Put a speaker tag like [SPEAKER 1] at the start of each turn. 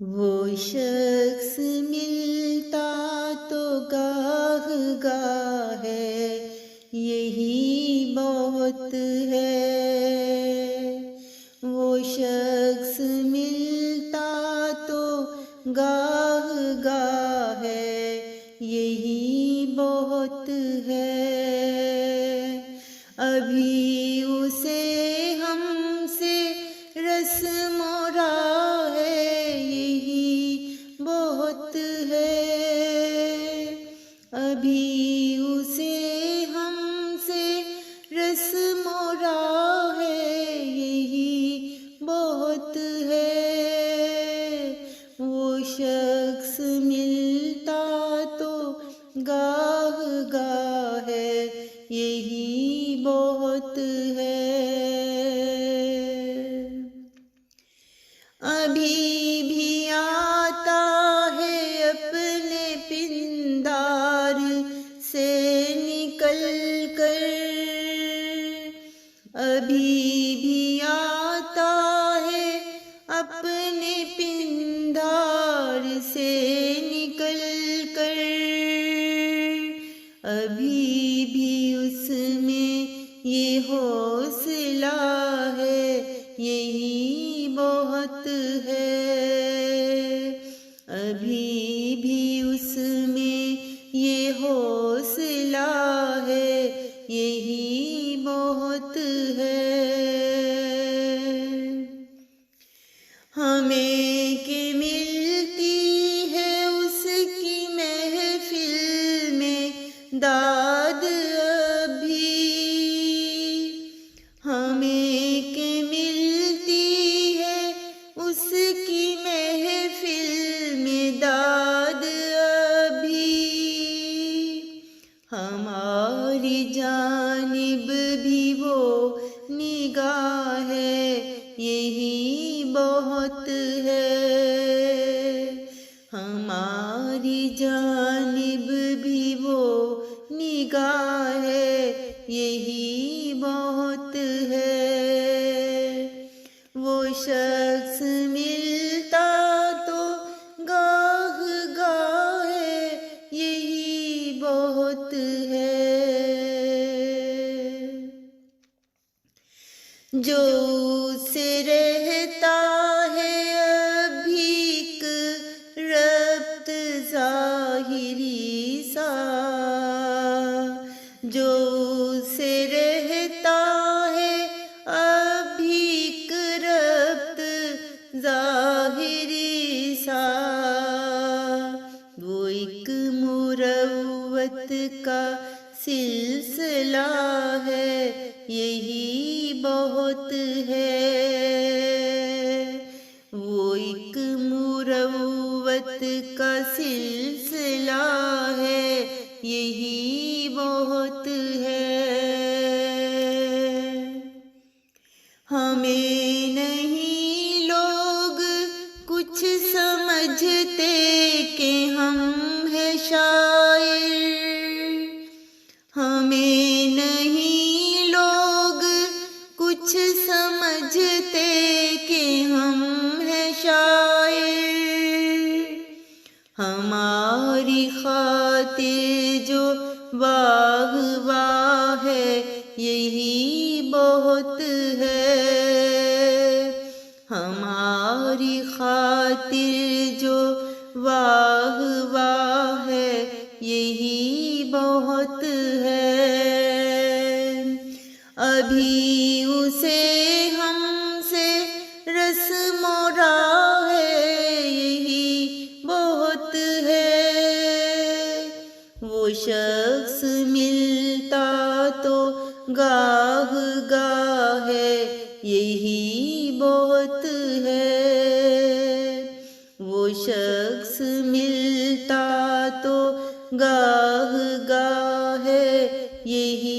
[SPEAKER 1] وہ شخص ملتا تو گاہ گاہ ہے، یہی بہت ہے۔ وہ شخص ملتا تو گاہ گاہ ہے، یہی بہت ہے۔ ابھی اسے ہم سے رسم و راہ ہے، یہی بہت ہے۔ ابھی اسے ہم سے رسم و راہ ہے، یہی بہت ہے۔ وہ شخص ملتا تو گاہ گاہ ہے، یہی بہت ہے۔ ابھی بھی آتا ہے اپنے پندار سے نکل کر، ابھی بھی آتا ہے اپنے پندار سے نکل کر، ابھی بھی اس میں یہ حوصلہ ہے، یہی بہت ہے۔ ابھی بھی اس میں یہ حوصلہ ہے، یہی بہت ہے۔ ہمیں کہ ملتی ہے اس کی محفل میں داد ابھی، ہمیں کہ ملتی ہے اس کی محفل میں داد ابھی، ہماری جانب بھی وہ نگاہ ہے، یہی بہت ہے۔ ہماری جانب بھی وہ نگاہ ہے، یہی بہت ہے۔ وہ شخص ملتا تو گاہ گاہ ہے، یہی بہت ہے۔ جو اس سے رہتا ہے ابھی ایک ربط ظاہری سا، جو اس سے رہتا ہے ابھی ایک ربط ظاہری سا، وہ ایک مروت کا سلسلہ ہے، یہی بہت ہے۔ وہ ایک مروت کا سلسلہ ہے، یہی بہت ہے۔ ہمیں نہیں لوگ کچھ سمجھتے کہ ہم ہیں شاعر، ہمیں نہیں لوگ کچھ سمجھتے کہ ہم ہیں شاعر، ہماری خاطر جو واہ واہ ہے، یہی بہت ہے۔ ہماری خاطر جو واہ واہ ہے، یہی بہت ہے۔ ابھی اسے ہم سے رسم و راہ ہے، یہی بہت ہے۔ وہ شخص ملتا تو گاہ گاہ ہے، یہی بہت ہے۔ وہ شخص ملتا تو گاہ گاہ ہے، یہی